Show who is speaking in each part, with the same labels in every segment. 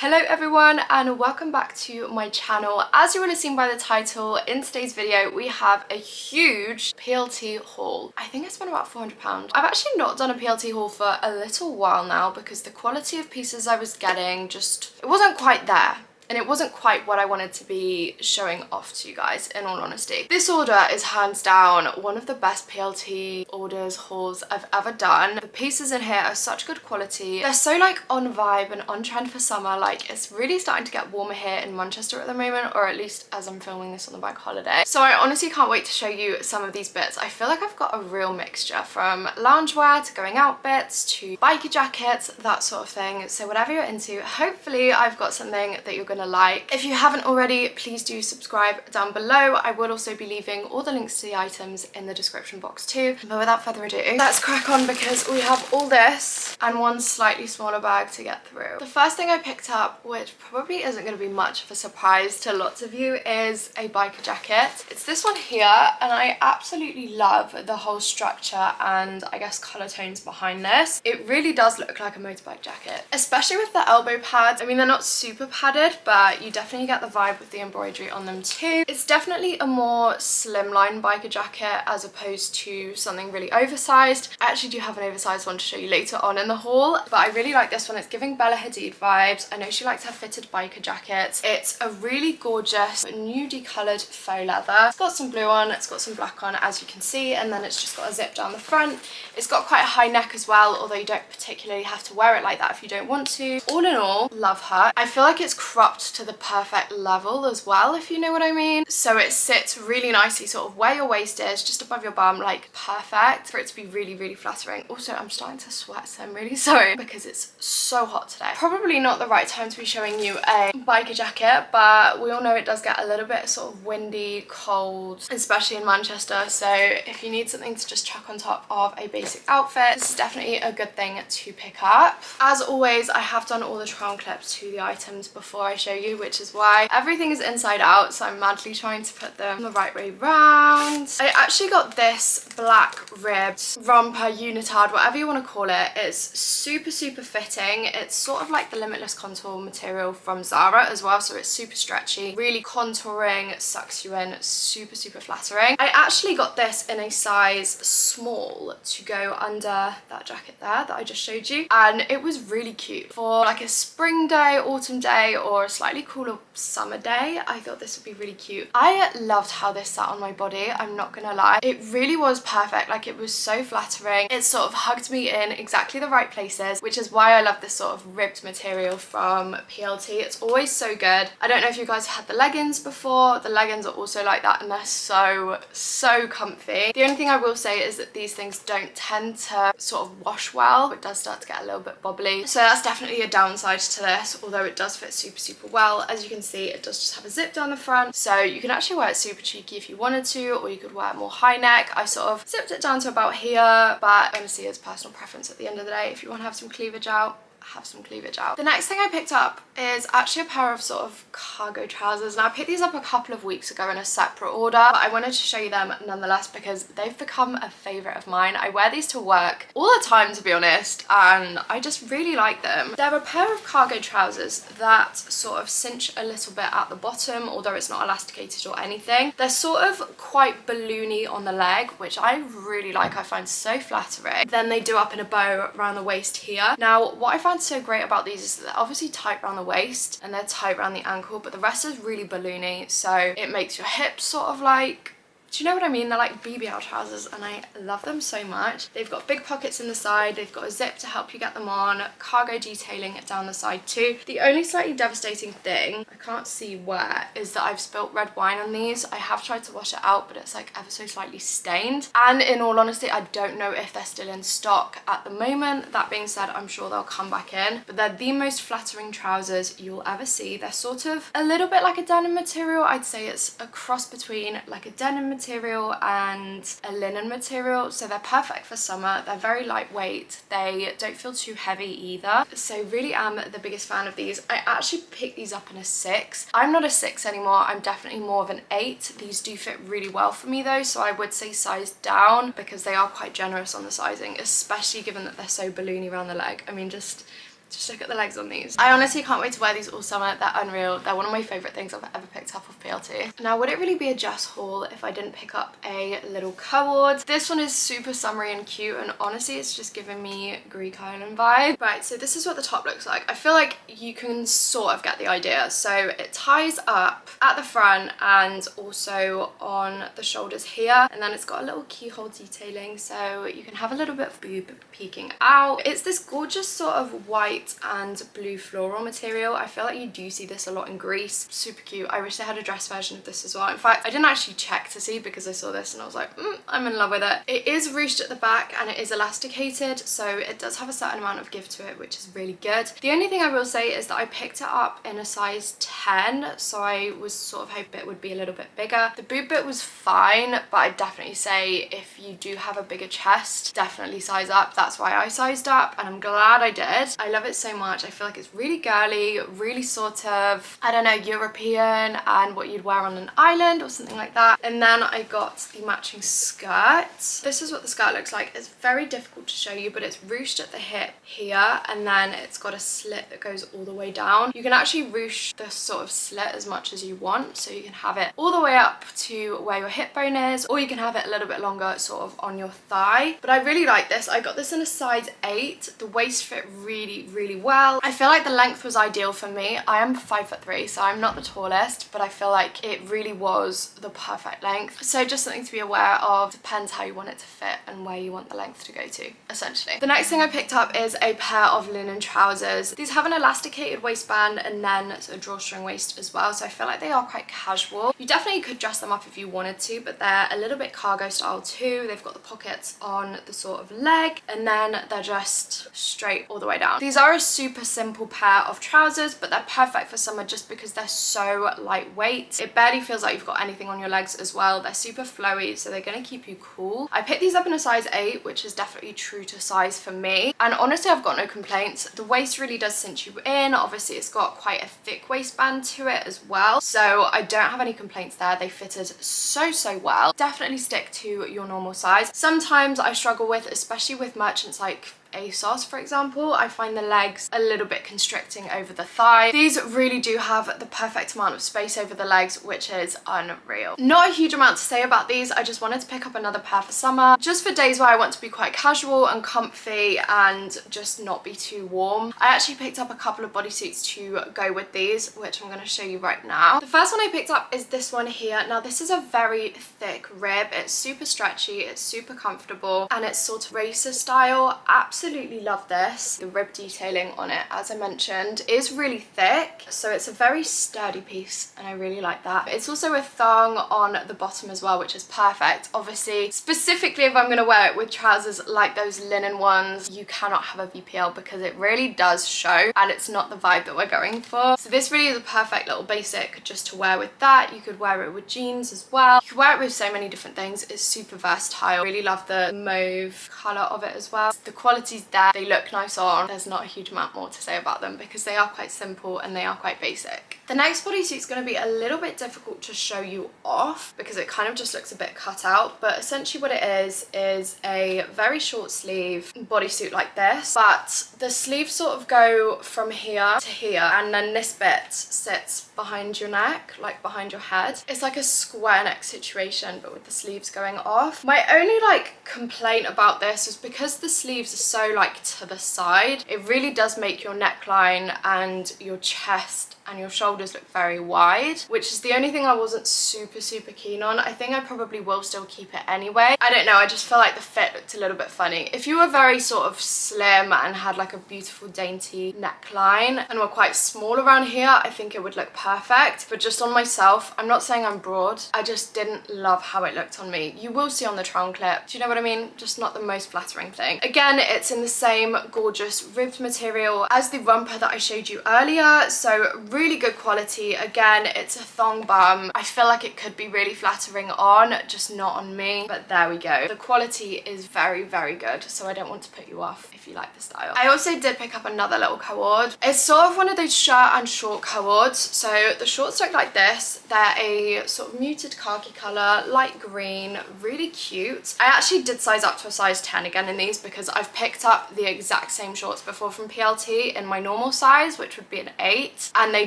Speaker 1: Hello everyone and welcome back to my channel. As you will have seen by the title, in today's video we have a huge PLT haul. I think I spent about £400. I've actually not done a PLT haul for a little while now because the quality of pieces I was getting it wasn't quite there. And it wasn't quite what I wanted to be showing off to you guys, in all honesty. This order is hands down one of the best PLT orders, hauls I've ever done. The pieces in here are such good quality. They're so like on vibe and on trend for summer. Like it's really starting to get warmer here in Manchester at the moment, or at least as I'm filming this on the bank holiday. So I honestly can't wait to show you some of these bits. I feel like I've got a real mixture from loungewear to going out bits to biker jackets, that sort of thing. So whatever you're into, hopefully I've got something that you're gonna like. If you haven't already, please do subscribe down below. I will also be leaving all the links to the items in the description box too. But without further ado, let's crack on because we have all this and one slightly smaller bag to get through. The first thing I picked up, which probably isn't going to be much of a surprise to lots of you, is a biker jacket. It's this one here and I absolutely love the whole structure and I guess colour tones behind this. It really does look like a motorbike jacket, especially with the elbow pads. I mean, they're not super padded, but you definitely get the vibe with the embroidery on them too. It's definitely a more slimline biker jacket as opposed to something really oversized. I actually do have an oversized one to show you later on in the haul, but I really like this one. It's giving Bella Hadid vibes. I know she likes her fitted biker jackets. It's a really gorgeous nudie coloured faux leather. It's got some blue on, it's got some black on as you can see, and then it's just got a zip down the front. It's got quite a high neck as well, although you don't particularly have to wear it like that if you don't want to. All in all, love her. I feel like it's cropped to the perfect level as well, if you know what I mean. So it sits really nicely sort of where your waist is, just above your bum, like perfect for it to be really, really flattering. Also, I'm starting to sweat, so I'm really sorry because it's so hot today. Probably not the right time to be showing you a biker jacket, but we all know it does get a little bit sort of windy, cold, especially in Manchester. So if you need something to just chuck on top of a basic outfit, this is definitely a good thing to pick up. As always, I have done all the try on clips to the items before I show you, which is why everything is inside out, so I'm madly trying to put them the right way round. I actually got this black ribbed romper, unitard, whatever you want to call it. It's super fitting. It's sort of like the limitless contour material from Zara as well, so it's super stretchy, really contouring, sucks you in, super flattering. I actually got this in a size small to go under that jacket there that I just showed you, and it was really cute for like a spring day, autumn day, or a slightly cooler summer day. I thought this would be really cute. I loved how this sat on my body, I'm not gonna lie. It really was perfect. Like, it was so flattering. It sort of hugged me in exactly the right places, which is why I love this sort of ribbed material from PLT. It's always so good. I don't know if you guys have had the leggings before. The leggings are also like that and they're so comfy. The only thing I will say is that these things don't tend to sort of wash well. It does start to get a little bit bobbly, so that's definitely a downside to this, although it does fit super well. As you can see, it does just have a zip down the front, so you can actually wear it super cheeky if you wanted to, or you could wear it more high neck. I sort of zipped it down to about here, but honestly it's personal preference at the end of the day. If you want to have some cleavage out, have some cleavage out. The next thing I picked up is actually a pair of sort of cargo trousers. Now, I picked these up a couple of weeks ago in a separate order, but I wanted to show you them nonetheless because they've become a favorite of mine. I wear these to work all the time, to be honest, and I just really like them. They're a pair of cargo trousers that sort of cinch a little bit at the bottom, although it's not elasticated or anything. They're sort of quite balloony on the leg, which I really like. I find so flattering. Then they do up in a bow around the waist here. Now, what I find so great about these is that they're obviously tight around the waist and they're tight around the ankle, but the rest is really balloony, so it makes your hips sort of like, do you know what I mean? They're like BBL trousers and I love them so much. They've got big pockets in the side, they've got a zip to help you get them on, cargo detailing down the side too. The only slightly devastating thing, I can't see where, is that I've spilt red wine on these. I have tried to wash it out, but it's like ever so slightly stained. And in all honesty, I don't know if they're still in stock at the moment. That being said, I'm sure they'll come back in. But they're the most flattering trousers you'll ever see. They're sort of a little bit like a denim material. I'd say it's a cross between like a denim material and a linen material, so they're perfect for summer. They're very lightweight, they don't feel too heavy either, so really am the biggest fan of these. I actually picked these up in a 6. I'm not a 6 anymore, I'm definitely more of an 8. These do fit really well for me though, so I would say size down because they are quite generous on the sizing, especially given that they're so balloony around the leg. I mean, just Just look at the legs on these. I honestly can't wait to wear these all summer. They're unreal. They're one of my favourite things I've ever picked up off PLT. Now, would it really be a Jess haul if I didn't pick up a little co-ord? This one is super summery and cute, and honestly, it's just giving me Greek island vibe. Right, so this is what the top looks like. I feel like you can sort of get the idea. So it ties up at the front and also on the shoulders here, and then it's got a little keyhole detailing, so you can have a little bit of boob peeking out. It's this gorgeous sort of white and blue floral material. I feel like you do see this a lot in Greece. Super cute. I wish they had a dress version of this as well. In fact, I didn't actually check to see because I saw this and I was like, I'm in love with it. It is ruched at the back and it is elasticated, so it does have a certain amount of give to it, which is really good. The only thing I will say is that I picked it up in a size 10, so I was sort of hoping it would be a little bit bigger. The boob bit was fine, but I'd definitely say if you do have a bigger chest, definitely size up. That's why I sized up, and I'm glad I did. I love it so much. I feel like it's really girly, really sort of, I don't know, European and what you'd wear on an island or something like that. And then I got the matching skirt. This is what the skirt looks like. It's very difficult to show you, but it's ruched at the hip here, and then it's got a slit that goes all the way down. You can actually ruche this sort of slit as much as you want, so you can have it all the way up to where your hip bone is, or you can have it a little bit longer sort of on your thigh. But I really like this. I got this in a size 8. The waist fit really well. I feel like the length was ideal for me. I am 5'3", so I'm not the tallest, but I feel like it really was the perfect length. So just something to be aware of. Depends how you want it to fit and where you want the length to go to, essentially. The next thing I picked up is a pair of linen trousers. These have an elasticated waistband and then a drawstring waist as well, so I feel like they are quite casual. You definitely could dress them up if you wanted to, but they're a little bit cargo style too. They've got the pockets on the sort of leg, and then they're just straight all the way down. These are a super simple pair of trousers, but they're perfect for summer just because they're so lightweight. It barely feels like you've got anything on your legs as well. They're super flowy, so they're going to keep you cool. I picked these up in a size 8, which is definitely true to size for me, and honestly I've got no complaints. The waist really does cinch you in. Obviously it's got quite a thick waistband to it as well, so I don't have any complaints there. They fitted so well. Definitely stick to your normal size. Sometimes I struggle with, especially with merchants like ASOS, for example, I find the legs a little bit constricting over the thigh. These really do have the perfect amount of space over the legs, which is unreal. Not a huge amount to say about these. I just wanted to pick up another pair for summer, just for days where I want to be quite casual and comfy and just not be too warm. I actually picked up a couple of bodysuits to go with these, which I'm going to show you right now. The first one I picked up is this one here. Now this is a very thick rib. It's super stretchy, it's super comfortable, and it's sort of racer style. Absolutely love this. The rib detailing on it, as I mentioned, is really thick, so it's a very sturdy piece and I really like that. It's also a thong on the bottom as well, which is perfect. Obviously, specifically if I'm going to wear it with trousers like those linen ones, you cannot have a VPL because it really does show and it's not the vibe that we're going for. So this really is a perfect little basic just to wear with that. You could wear it with jeans as well. You could wear it with so many different things. It's super versatile. Really love the mauve colour of it as well. The quality there, they look nice on. There's not a huge amount more to say about them because they are quite simple and they are quite basic. The next bodysuit is going to be a little bit difficult to show you off because it kind of just looks a bit cut out, but essentially what it is a very short sleeve bodysuit like this, but the sleeves sort of go from here to here, and then this bit sits behind your neck, like behind your head. It's like a square neck situation, but with the sleeves going off. My only complaint about this is because the sleeves are so to the side, it really does make your neckline and your chest and your shoulders look very wide, which is the only thing I wasn't super keen on. I think I probably will still keep it anyway. I don't know, I just feel like the fit looked a little bit funny. If you were very sort of slim and had a beautiful dainty neckline and were quite small around here, I think it would look perfect. But just on myself, I'm not saying I'm broad, I just didn't love how it looked on me. You will see on the trunk clip, do you know what I mean? Just not the most flattering thing. Again, it's in the same gorgeous ribbed material as the romper that I showed you earlier, so really good quality. Again, it's a thong bum. I feel like it could be really flattering on, just not on me, but there we go. The quality is very, very good, so I don't want to put you off if you like the style. I also did pick up another little co-ord. It's sort of one of those shirt and short co-ords. So the shorts look like this. They're a sort of muted khaki color, light green, really cute. I actually did size up to a size 10 again in these because I've picked up the exact same shorts before from PLT in my normal size, which would be an 8, and they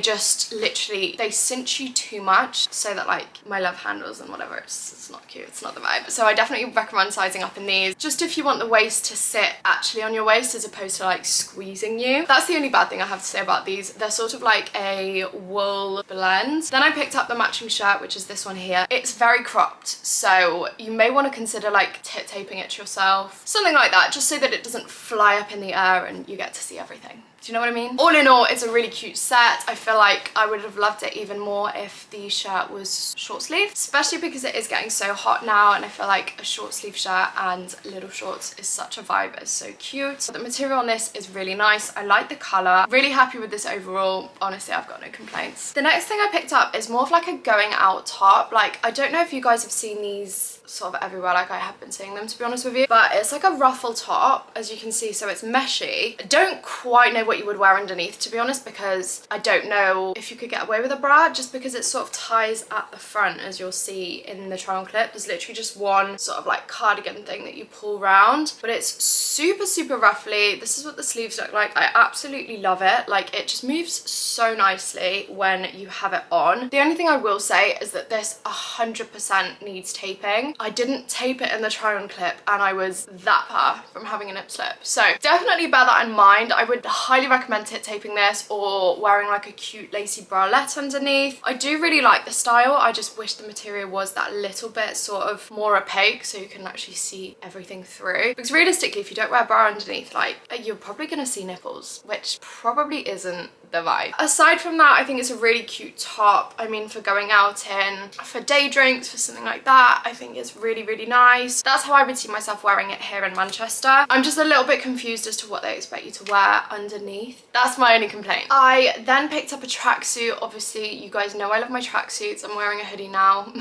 Speaker 1: just literally, they cinch you too much so that like my love handles and whatever, it's not cute, it's not the vibe. So I definitely recommend sizing up in these, just if you want the waist to sit actually on your waist as opposed to like squeezing you. That's the only bad thing I have to say about these. They're sort of like a wool blend. Then I picked up the matching shirt, which is this one here. It's very cropped, so you may want to consider like tip taping it to yourself, something like that, just so that it doesn't fly up in the air and you get to see everything. Do you know what I mean? All in all, it's a really cute set. I feel like I would have loved it even more if the shirt was short sleeve, especially because it is getting so hot now, and I feel like a short sleeve shirt and little shorts is such a vibe. It's so cute. The material on this is really nice. I like the color. Really happy with this overall. Honestly, I've got no complaints. The next thing I picked up is more of like a going out top. Like, I don't know if you guys have seen these sort of everywhere like I have been seeing them, to be honest with you, but it's like a ruffle top, as you can see, so it's meshy. I don't quite know what you would wear underneath, to be honest, because I don't know if you could get away with a bra, just because it sort of ties at the front, as you'll see in the try on clip. There's literally just one sort of like cardigan thing that you pull round, but it's super, super ruffly. This is what the sleeves look like. I absolutely love it. Like, it just moves so nicely when you have it on. The only thing I will say is that this 100% needs taping. I didn't tape it in the try on clip and I was that far from having a nip slip, so definitely bear that in mind. I would highly recommend tip taping this or wearing like a cute lacy bralette underneath. I do really like the style. I just wish the material was that little bit sort of more opaque so you can actually see everything through, because realistically, if you don't wear a bra underneath, like, you're probably gonna see nipples, which probably isn't the vibe. Aside from that, I think it's a really cute top. I mean, for going out in, for day drinks, for something like that, I think it's really, really nice. That's how I would see myself wearing it here in Manchester. I'm just a little bit confused as to what they expect you to wear underneath. That's my only complaint. I then picked up a tracksuit. Obviously, you guys know I love my tracksuits. I'm wearing a hoodie now.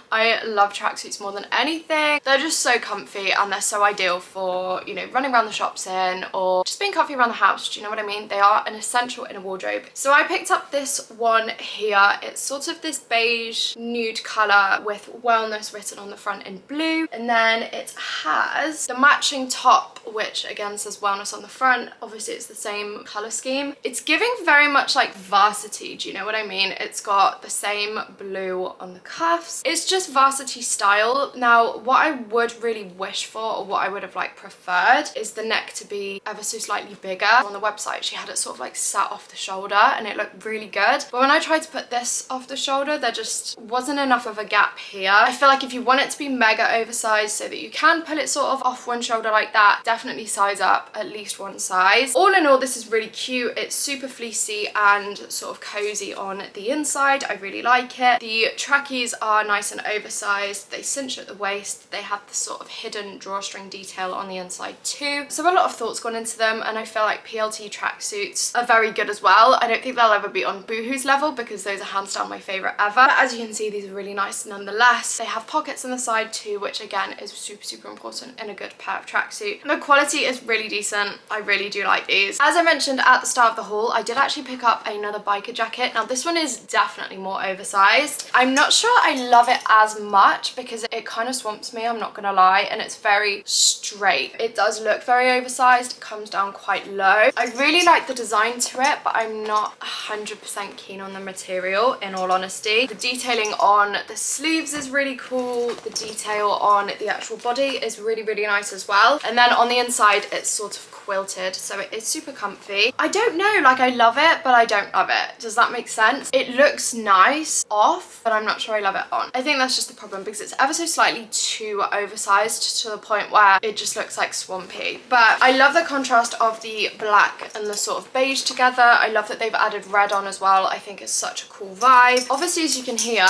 Speaker 1: I love tracksuits more than anything. They're just so comfy and they're so ideal for, you know, running around the shops in or just being comfy around the house. Do you know what I mean? They are an essential in a wardrobe. So I picked up this one here. It's sort of this beige nude color with wellness written on the front in blue, and then it has the matching top, which again says wellness on the front. Obviously it's the same color scheme. It's giving very much like varsity, do you know what I mean? It's got the same blue on the cuffs. It's just varsity style. Now, what I would really wish for, or what I would have like preferred, is the neck to be ever so slightly bigger. On the website she had it sort of like sat off the shoulder and it looked really good, but when I tried to put this off the shoulder, there just wasn't enough of a gap here. I feel like if you want it to be mega oversized so that you can pull it sort of off one shoulder like that, definitely size up at least one size. All in all, this is really cute. It's super fleecy and sort of cozy on the inside. I really like it. The trackies are nice and oversized. They cinch at the waist. They have the sort of hidden drawstring detail on the inside too. So a lot of thought's gone into them, and I feel like PLT tracksuits are very good as well. I don't think they'll ever be on Boohoo's level because those are hands down my favorite ever. But as you can see, these are really nice nonetheless. They have pockets on the side too, which again is super, super important in a good pair of tracksuit. The quality is really decent. I really do like these. As I mentioned at the start of the haul, I did actually pick up another biker jacket. Now this one is definitely more oversized. I'm not sure I love it as much because it kind of swamps me, I'm not gonna lie, and it's very straight. It does look very oversized. It comes down quite low. I really like the design to it, but I'm not 100% keen on the material, in all honesty. The detailing on the sleeves is really cool. The detail on the actual body is really, really nice as well. And then on the inside, it's sort of quilted, so it is super comfy. I don't know, like, I love it, but I don't love it. Does that make sense? It looks nice off, but I'm not sure I love it on. I think that's just the problem because it's ever so slightly too oversized to the point where it just looks like swampy. But I love the contrast of the black and the sort of beige together. I love that they've added red on as well. I think it's such a cool vibe. Obviously, as you can hear,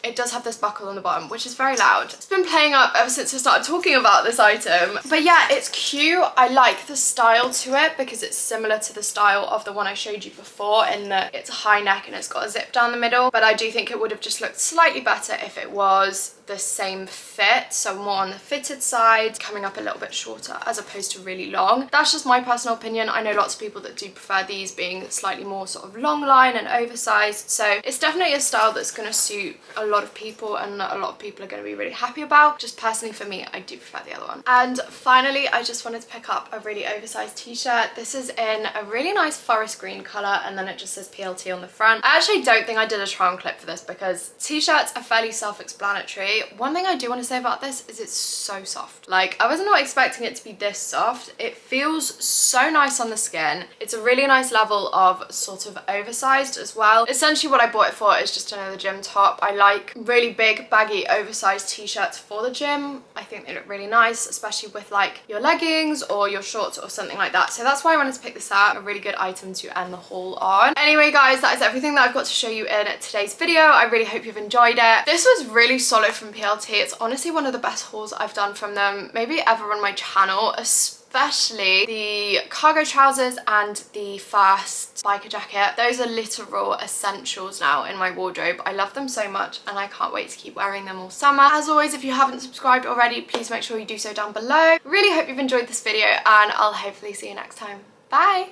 Speaker 1: it does have this buckle on the bottom, which is very loud. It's been playing up ever since I started talking about this item. But yeah, it's cute. I like the style to it because it's similar to the style of the one I showed you before in that it's a high neck and it's got a zip down the middle. But I do think it would have just looked slightly better if it was the same fit, so more on the fitted side, coming up a little bit shorter as opposed to really long. That's just my personal opinion. I know lots of people that do prefer these being slightly more sort of long line and oversized, so it's definitely a style that's going to suit a lot of people and a lot of people are going to be really happy about. Just personally for me, I do prefer the other one. And finally, I just wanted to pick up a really oversized t-shirt. This is in a really nice forest green color, and then it just says PLT on the front. I actually don't think I did a try on clip for this because t-shirts are fairly self-explanatory. One thing I do want to say about this is it's so soft. Like, I was not expecting it to be this soft. It feels so nice on the skin. It's a really nice level of sort of oversized as well. Essentially what I bought it for is just another gym top. I like really big baggy oversized t-shirts for the gym. I think they look really nice, especially with like your leggings or your shorts or something like that. So that's why I wanted to pick this out. A really good item to end the haul on. Anyway guys, that is everything that I've got to show you in today's video. I really hope you've enjoyed it. This was really solid from PLT. It's honestly one of the best hauls I've done from them maybe ever on my channel, especially the cargo trousers and the first biker jacket. Those are literal essentials now in my wardrobe. I love them so much and I can't wait to keep wearing them all summer. As always, if you haven't subscribed already, please make sure you do so down below. Really hope you've enjoyed this video and I'll hopefully see you next time. Bye!